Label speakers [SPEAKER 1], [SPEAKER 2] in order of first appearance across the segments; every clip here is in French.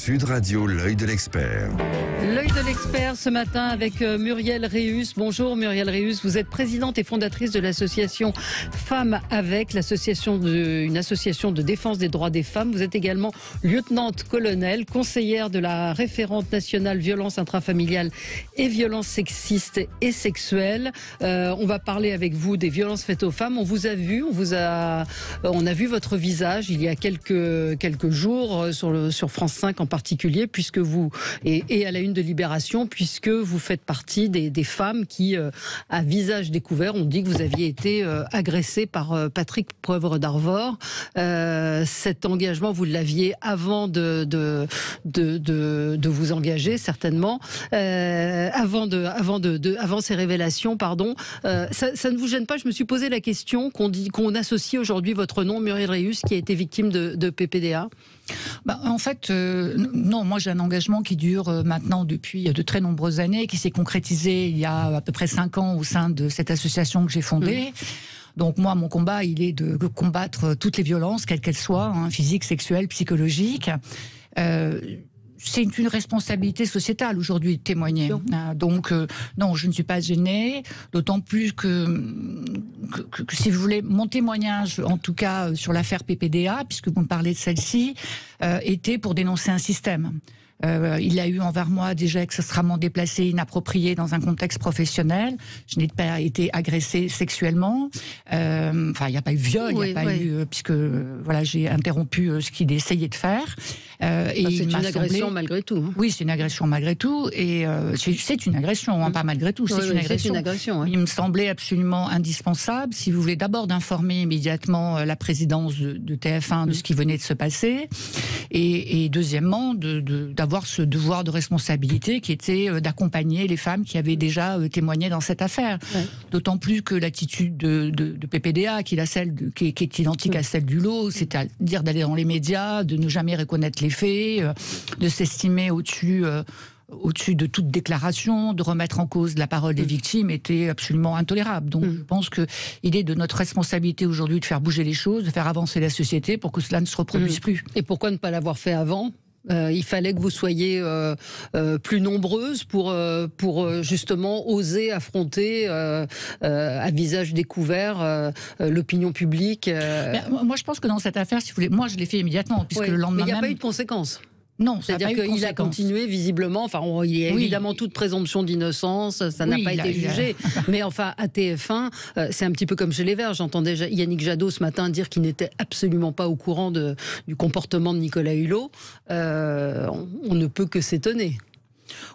[SPEAKER 1] Sud Radio, l'œil de l'expert.
[SPEAKER 2] L'œil de l'expert ce matin avec Muriel Réus. Bonjour Muriel Réus, vous êtes présidente et fondatrice de l'association Femmes avec, une association de défense des droits des femmes. Vous êtes également lieutenant-colonel, conseillère de la référente nationale violence intrafamiliale et violences sexistes et sexuelles. On va parler avec vous des violences faites aux femmes. On vous a vu, on a vu votre visage il y a quelques jours sur France 5 en particulier, puisque vous et à la une de Libération, puisque vous faites partie des femmes qui, à visage découvert, ont dit que vous aviez été agressée par Patrick Poivre d'Arvor. Cet engagement, vous l'aviez avant de vous engager, certainement, avant ces révélations, pardon. Ça ne vous gêne pas? Je me suis posé la question qu'on associe aujourd'hui votre nom, Muriel Réus, qui a été victime de PPDA.
[SPEAKER 3] En fait, non, moi j'ai un engagement qui dure maintenant depuis de très nombreuses années, qui s'est concrétisé il y a à peu près 5 ans au sein de cette association que j'ai fondée. Donc moi, mon combat, il est de combattre toutes les violences, quelles qu'elles soient, physiques, sexuelles, psychologiques. C'est une responsabilité sociétale aujourd'hui de témoigner. Donc, non, je ne suis pas gênée, d'autant plus que si vous voulez, mon témoignage, en tout cas sur l'affaire PPDA, puisque vous me parlez de celle-ci, était pour dénoncer un système. Il a eu envers moi déjà extrêmement déplacé, inapproprié dans un contexte professionnel. Je n'ai pas été agressée sexuellement. Enfin, il n'y a pas eu viol, il n'y a pas eu, puisque voilà, j'ai interrompu ce qu'il essayait de faire.
[SPEAKER 2] Et c'est une agression malgré tout.
[SPEAKER 3] Oui, c'est une agression malgré tout, et c'est une agression, pas malgré tout. C'est une agression. Il me semblait absolument indispensable, si vous voulez, d'abord d'informer immédiatement la présidence de TF1 de ce qui venait de se passer, et deuxièmement d'avoir ce devoir de responsabilité qui était d'accompagner les femmes qui avaient déjà témoigné dans cette affaire. D'autant plus que l'attitude de PPDA, qui est identique à celle du lot, c'est-à-dire d'aller dans les médias, de ne jamais reconnaître les faits, de s'estimer au-dessus de toute déclaration, de remettre en cause la parole des victimes, était absolument intolérable. Donc je pense qu'il est de notre responsabilité aujourd'hui de faire bouger les choses, de faire avancer la société pour que cela ne se reproduise plus.
[SPEAKER 2] Et pourquoi ne pas l'avoir fait avant ? Il fallait que vous soyez plus nombreuses pour justement oser affronter à visage découvert l'opinion publique.
[SPEAKER 3] Moi, je pense que dans cette affaire, si vous voulez, moi je l'ai fait immédiatement, puisque le lendemain
[SPEAKER 2] mais il n'y a
[SPEAKER 3] même...
[SPEAKER 2] pas eu de conséquences.
[SPEAKER 3] Non,
[SPEAKER 2] c'est-à-dire qu'il a continué visiblement. Enfin, il y a évidemment toute présomption d'innocence, ça n'a pas été jugé. Mais enfin, à TF1, c'est un petit peu comme chez les Verts. J'entendais Yannick Jadot ce matin dire qu'il n'était absolument pas au courant du comportement de Nicolas Hulot. On ne peut que s'étonner.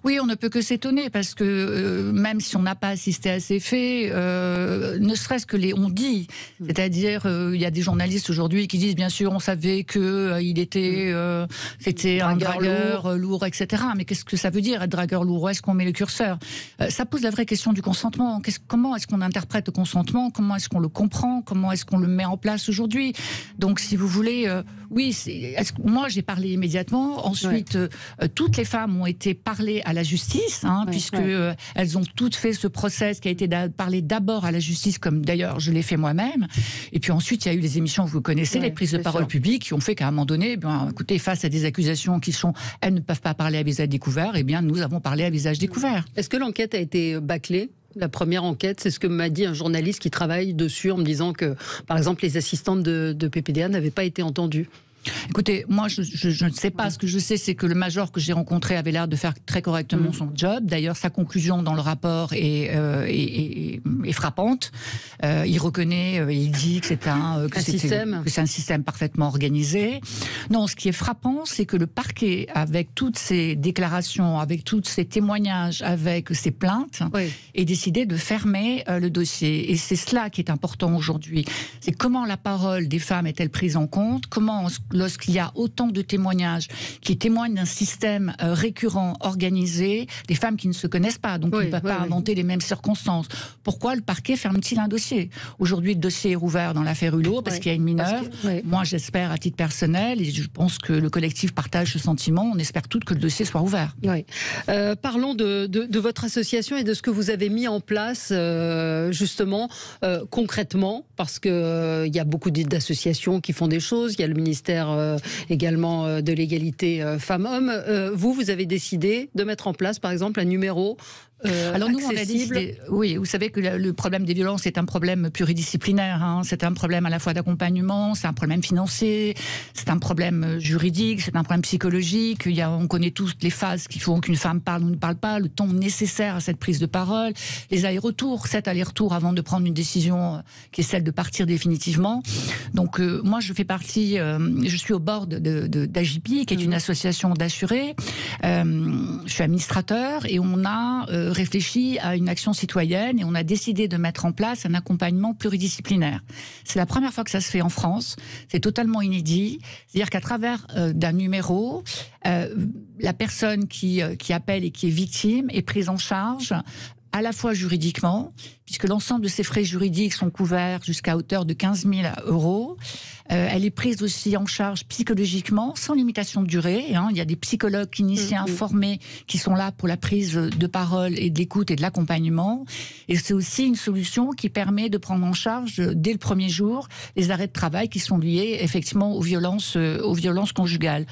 [SPEAKER 3] Oui, on ne peut que s'étonner, parce que même si on n'a pas assisté à ces faits, ne serait-ce que on dit, c'est-à-dire il y a des journalistes aujourd'hui qui disent bien sûr on savait que c'était un dragueur lourd, etc. Mais qu'est-ce que ça veut dire être dragueur lourd? Où est-ce qu'on met le curseur? Ça pose la vraie question du consentement. Comment est-ce qu'on interprète le consentement? Comment est-ce qu'on le comprend? Comment est-ce qu'on le met en place aujourd'hui? Donc si vous voulez, moi j'ai parlé immédiatement. Ensuite, toutes les femmes ont été parlées à la justice, puisque elles ont toutes fait ce process qui a été parlé d'abord à la justice, comme d'ailleurs je l'ai fait moi-même. Et puis ensuite, il y a eu les émissions que vous connaissez, les prises de parole publiques, qui ont fait qu'à un moment donné, écoutez, face à des accusations qui sont, elles ne peuvent pas parler à visage découvert, nous avons parlé à visage découvert.
[SPEAKER 2] Est-ce que l'enquête a été bâclée? La première enquête, c'est ce que m'a dit un journaliste qui travaille dessus, en me disant que, par exemple, les assistantes de PPDA n'avaient pas été entendues.
[SPEAKER 3] Écoutez, moi je ne sais pas. Ce que je sais, c'est que le major que j'ai rencontré avait l'air de faire très correctement son job. D'ailleurs, sa conclusion dans le rapport est frappante. Il reconnaît, il dit que c'est un système parfaitement organisé. Non, ce qui est frappant, c'est que le parquet, avec toutes ces déclarations, avec tous ces témoignages, avec ces plaintes, ait décidé de fermer le dossier. Et c'est cela qui est important aujourd'hui. C'est comment la parole des femmes est-elle prise en compte? Comment, lorsqu'il y a autant de témoignages qui témoignent d'un système récurrent, organisé, des femmes qui ne se connaissent pas, donc qui ne peuvent pas inventer les mêmes circonstances. Pourquoi le parquet ferme-t-il un dossier? Aujourd'hui, le dossier est rouvert dans l'affaire Hulot parce qu'il y a une mineure. Moi, j'espère à titre personnel, et je pense que le collectif partage ce sentiment, on espère toutes que le dossier soit ouvert.
[SPEAKER 2] Parlons de votre association et de ce que vous avez mis en place, justement, concrètement, parce qu'il y a beaucoup d'associations qui font des choses, il y a le ministère commissaire également de l'égalité femmes-hommes. Vous avez décidé de mettre en place, par exemple, un numéro
[SPEAKER 3] alors nous, on a
[SPEAKER 2] accessible.
[SPEAKER 3] décidé, oui, vous savez que le problème des violences est un problème pluridisciplinaire. Hein. C'est un problème à la fois d'accompagnement, c'est un problème financier, c'est un problème juridique, c'est un problème psychologique. On connaît tous les phases qui font qu'une femme parle ou ne parle pas, le temps nécessaire à cette prise de parole, les allers-retours, 7 allers-retours avant de prendre une décision qui est celle de partir définitivement. Donc moi, je fais partie, je suis au board d'AJPI, qui est une association d'assurés. Je suis administrateur et on a réfléchi à une action citoyenne et on a décidé de mettre en place un accompagnement pluridisciplinaire. C'est la première fois que ça se fait en France, c'est totalement inédit, c'est-à-dire qu'à travers d'un numéro, la personne qui appelle et qui est victime est prise en charge à la fois juridiquement, puisque l'ensemble de ses frais juridiques sont couverts jusqu'à hauteur de 15 000 €. Elle est prise aussi en charge psychologiquement, sans limitation de durée. Hein. Il y a des psychologues cliniciens formés qui sont là pour la prise de parole et de l'écoute et de l'accompagnement. Et c'est aussi une solution qui permet de prendre en charge, dès le premier jour, les arrêts de travail qui sont liés effectivement aux violences conjugales.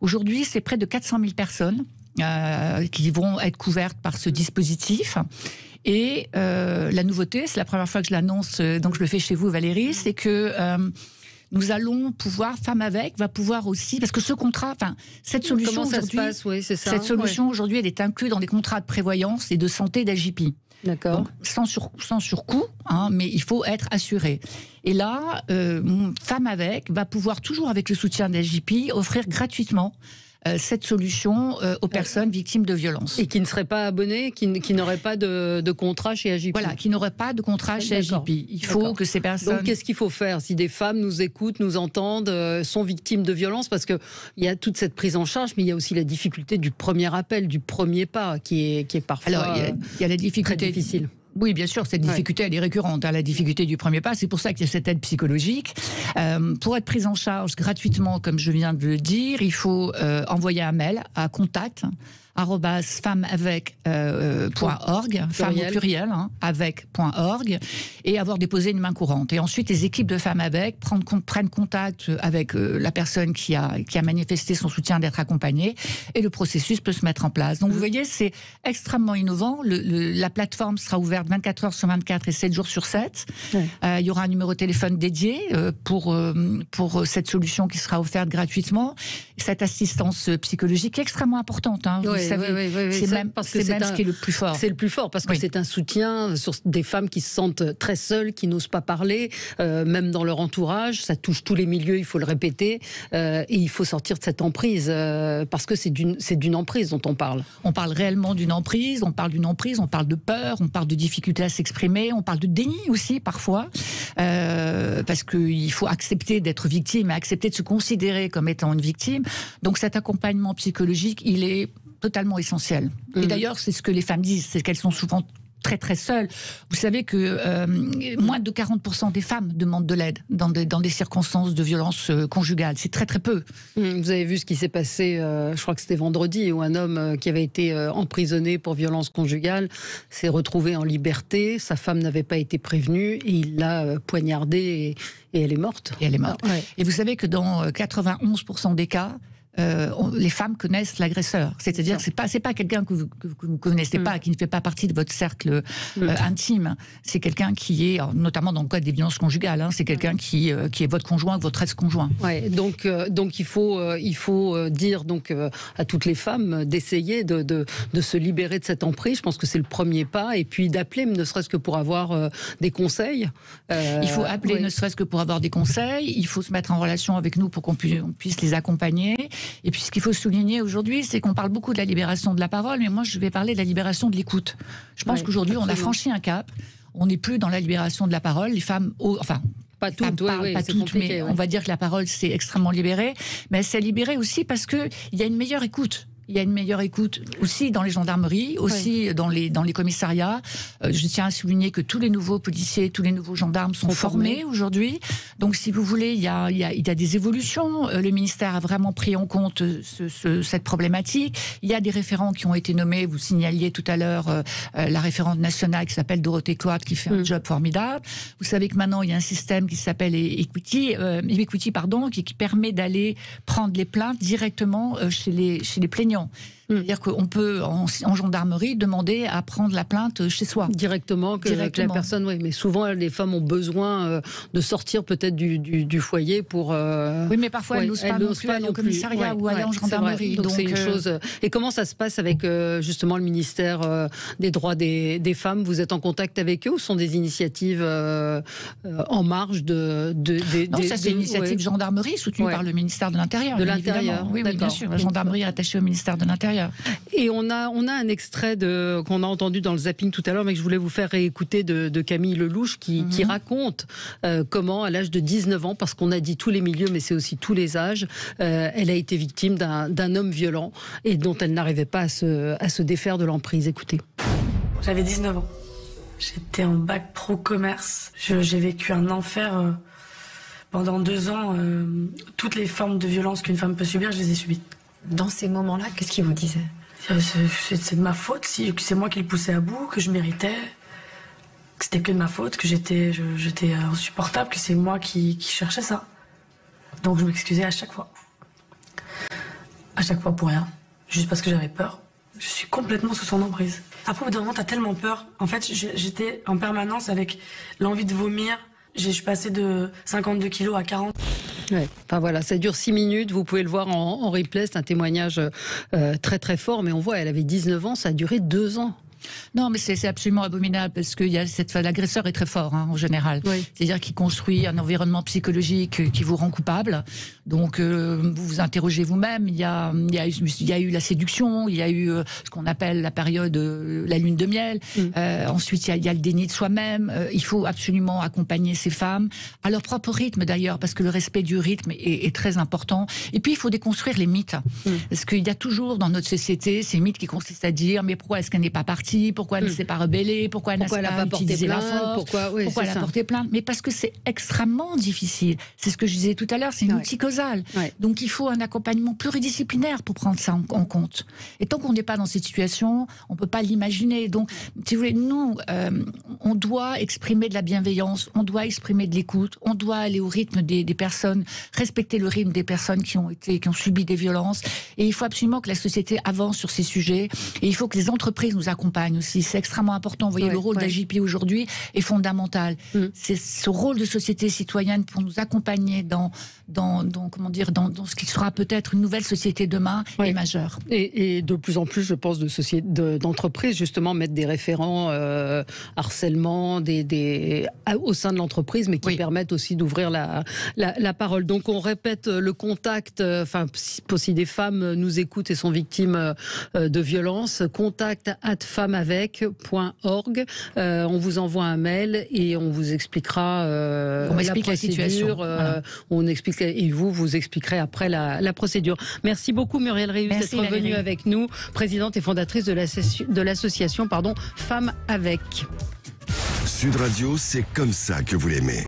[SPEAKER 3] Aujourd'hui, c'est près de 400 000 personnes qui vont être couvertes par ce dispositif. Et la nouveauté, c'est la première fois que je l'annonce, donc je le fais chez vous Valérie, c'est que nous allons pouvoir, Femmes avec, va pouvoir aussi, parce que ce contrat, enfin, cette solution aujourd'hui, cette solution aujourd'hui, elle est inclue dans des contrats de prévoyance et de santé d'AJPI.
[SPEAKER 2] D'accord.
[SPEAKER 3] Donc, sans surcoût, hein, mais il faut être assuré. Et là, Femmes avec va pouvoir, toujours avec le soutien d'AJPI, offrir gratuitement cette solution aux personnes victimes de violences.
[SPEAKER 2] Et qui ne seraient pas abonnées, qui n'auraient pas de contrat chez AJPI.
[SPEAKER 3] Voilà, qui n'auraient pas de contrat chez AJPI. Il faut que ces personnes...
[SPEAKER 2] Donc qu'est-ce qu'il faut faire si des femmes nous écoutent, nous entendent, sont victimes de violences? Parce qu'il y a toute cette prise en charge, mais il y a aussi la difficulté du premier appel, du premier pas, qui est parfois
[SPEAKER 3] il y a la difficulté
[SPEAKER 2] très difficile.
[SPEAKER 3] Oui, bien sûr, cette difficulté, elle est récurrente, hein, la difficulté du premier pas. C'est pour ça qu'il y a cette aide psychologique. Pour être prise en charge gratuitement, comme je viens de le dire, il faut envoyer un mail à contact@femmeavec.org, femme au pluriel, hein, avec.org, et avoir déposé une main courante. Et ensuite, les équipes de Femmes avec prennent contact avec la personne qui a manifesté son soutien d'être accompagnée, et le processus peut se mettre en place. Donc, vous voyez, c'est extrêmement innovant. La plateforme sera ouverte 24 heures sur 24 et 7 jours sur 7. Il y aura un numéro de téléphone dédié pour cette solution qui sera offerte gratuitement. Cette assistance psychologique est extrêmement importante. Hein. C'est même ce qui est le plus fort.
[SPEAKER 2] C'est le plus fort parce que c'est un soutien sur des femmes qui se sentent très seules, qui n'osent pas parler, même dans leur entourage. Ça touche tous les milieux, il faut le répéter. Et il faut sortir de cette emprise parce que c'est d'une emprise dont on parle.
[SPEAKER 3] On parle réellement d'une emprise, on parle de peur, on parle de difficulté à s'exprimer, on parle de déni aussi parfois, parce qu'il faut accepter d'être victime et accepter de se considérer comme étant une victime. Donc cet accompagnement psychologique, il est totalement essentiel. Et d'ailleurs, c'est ce que les femmes disent, c'est qu'elles sont souvent très très seules. Vous savez que moins de 40% des femmes demandent de l'aide dans des circonstances de violence conjugale. C'est très très peu.
[SPEAKER 2] Vous avez vu ce qui s'est passé, je crois que c'était vendredi, où un homme qui avait été emprisonné pour violence conjugale s'est retrouvé en liberté. Sa femme n'avait pas été prévenue et il l'a poignardée et elle est morte. Et
[SPEAKER 3] vous savez que dans 91% des cas, les femmes connaissent l'agresseur. C'est-à-dire que c'est pas quelqu'un que vous ne connaissez pas, qui ne fait pas partie de votre cercle intime. C'est quelqu'un qui est, notamment dans le cas des violences conjugales, hein, c'est quelqu'un qui est votre conjoint, votre ex-conjoint.
[SPEAKER 2] Donc il faut dire à toutes les femmes d'essayer de se libérer de cette emprise. Je pense que c'est le premier pas. Et puis d'appeler, ne serait-ce que pour avoir des conseils.
[SPEAKER 3] Il faut appeler ne serait-ce que pour avoir des conseils. Il faut se mettre en relation avec nous pour qu'on puisse les accompagner. Et puis ce qu'il faut souligner aujourd'hui, c'est qu'on parle beaucoup de la libération de la parole, mais moi je vais parler de la libération de l'écoute. Je pense qu'aujourd'hui on a franchi un cap, on n'est plus dans la libération de la parole, les femmes,
[SPEAKER 2] pas toutes,
[SPEAKER 3] mais on va dire que la parole s'est extrêmement libérée, mais elle s'est libérée aussi parce qu'il y a une meilleure écoute. il y a une meilleure écoute aussi dans les gendarmeries, aussi dans les commissariats. Je tiens à souligner que tous les nouveaux policiers, tous les nouveaux gendarmes sont formés aujourd'hui. Donc, si vous voulez, il y a des évolutions. Le ministère a vraiment pris en compte cette problématique. Il y a des référents qui ont été nommés. Vous signaliez tout à l'heure la référente nationale qui s'appelle Dorothée Cloat, qui fait un job formidable. Vous savez que maintenant, il y a un système qui s'appelle Equity, qui permet d'aller prendre les plaintes directement chez les plaignants. C'est-à-dire qu'on peut, en gendarmerie, demander à prendre la plainte chez soi.
[SPEAKER 2] Directement, que la personne, oui. Mais souvent, les femmes ont besoin de sortir peut-être du foyer pour...
[SPEAKER 3] Oui, mais parfois, elles n'osent pas non plus aller au commissariat ou aller en gendarmerie.
[SPEAKER 2] Donc c'est une chose... Et comment ça se passe avec, justement, le ministère des droits des femmes? Vous êtes en contact avec eux ou sont des initiatives en marge
[SPEAKER 3] Non, ça c'est une initiative gendarmerie soutenue par le ministère de l'Intérieur.
[SPEAKER 2] De l'Intérieur,
[SPEAKER 3] oui, bien sûr. La gendarmerie est attachée au ministère de l'Intérieur.
[SPEAKER 2] Et on a un extrait qu'on a entendu dans le zapping tout à l'heure, mais que je voulais vous faire réécouter de Camille Lelouch qui raconte comment, à l'âge de 19 ans, parce qu'on a dit tous les milieux, mais c'est aussi tous les âges, elle a été victime d'un homme violent et dont elle n'arrivait pas à se défaire de l'emprise. Écoutez.
[SPEAKER 4] J'avais 19 ans. J'étais en bac pro commerce. J'ai vécu un enfer pendant 2 ans. Toutes les formes de violence qu'une femme peut subir, je les ai subies.
[SPEAKER 5] Dans ces moments-là, qu'est-ce qu'il vous disait?
[SPEAKER 4] C'est de ma faute, que c'est moi qui le poussais à bout, que je méritais, que c'était que de ma faute, que j'étais insupportable, que c'est moi qui cherchais ça. Donc je m'excusais à chaque fois. À chaque fois pour rien. Juste parce que j'avais peur. Je suis complètement sous son emprise. Après, au bout d'un moment, t'as tellement peur. En fait, j'étais en permanence avec l'envie de vomir. Je suis passée de 52 kilos à 40.
[SPEAKER 2] Ouais. Enfin voilà, ça dure 6 minutes, vous pouvez le voir en replay, c'est un témoignage très très fort, mais on voit, elle avait 19 ans, ça a duré 2 ans.
[SPEAKER 3] Non, mais c'est absolument abominable parce que l'agresseur est très fort en général. Oui. C'est-à-dire qu'il construit un environnement psychologique qui vous rend coupable. Donc vous vous interrogez vous-même. Il y a eu la séduction, il y a eu ce qu'on appelle la période la lune de miel. Ensuite, il y a le déni de soi-même. Il faut absolument accompagner ces femmes à leur propre rythme d'ailleurs, parce que le respect du rythme est très important. Et puis il faut déconstruire les mythes, parce qu'il y a toujours dans notre société ces mythes qui consistent à dire mais pourquoi est-ce qu'elle n'est pas partie? Pourquoi elle ne s'est pas rebellée? Pourquoi elle n'a pas utilisé la force? Pourquoi elle a porté plainte? Mais parce que c'est extrêmement difficile. C'est ce que je disais tout à l'heure, c'est une outil causal. Donc il faut un accompagnement pluridisciplinaire pour prendre ça en compte. Et tant qu'on n'est pas dans cette situation, on ne peut pas l'imaginer. Donc, si vous voulez, nous, on doit exprimer de la bienveillance, on doit exprimer de l'écoute, on doit aller au rythme des personnes, respecter le rythme des personnes qui ont subi des violences. Et il faut absolument que la société avance sur ces sujets. Et il faut que les entreprises nous accompagnent aussi. C'est extrêmement important. Vous voyez, le rôle d'AJP aujourd'hui est fondamental. C'est ce rôle de société citoyenne pour nous accompagner dans ce qui sera peut-être une nouvelle société demain est majeur.
[SPEAKER 2] Et de plus en plus, je pense, d'entreprises, justement, mettre des référents harcèlement au sein de l'entreprise, mais qui permettent aussi d'ouvrir la parole. Donc, on répète le contact, si des femmes nous écoutent et sont victimes de violences, contact@femmesavec.org. On vous envoie un mail et on vous expliquera la procédure.
[SPEAKER 3] Voilà.
[SPEAKER 2] On explique et vous expliquerez après la procédure. Merci beaucoup Muriel Réus d'être venue avec nous, présidente et fondatrice de l'association Femmes avec.
[SPEAKER 1] Sud Radio, c'est comme ça que vous l'aimez.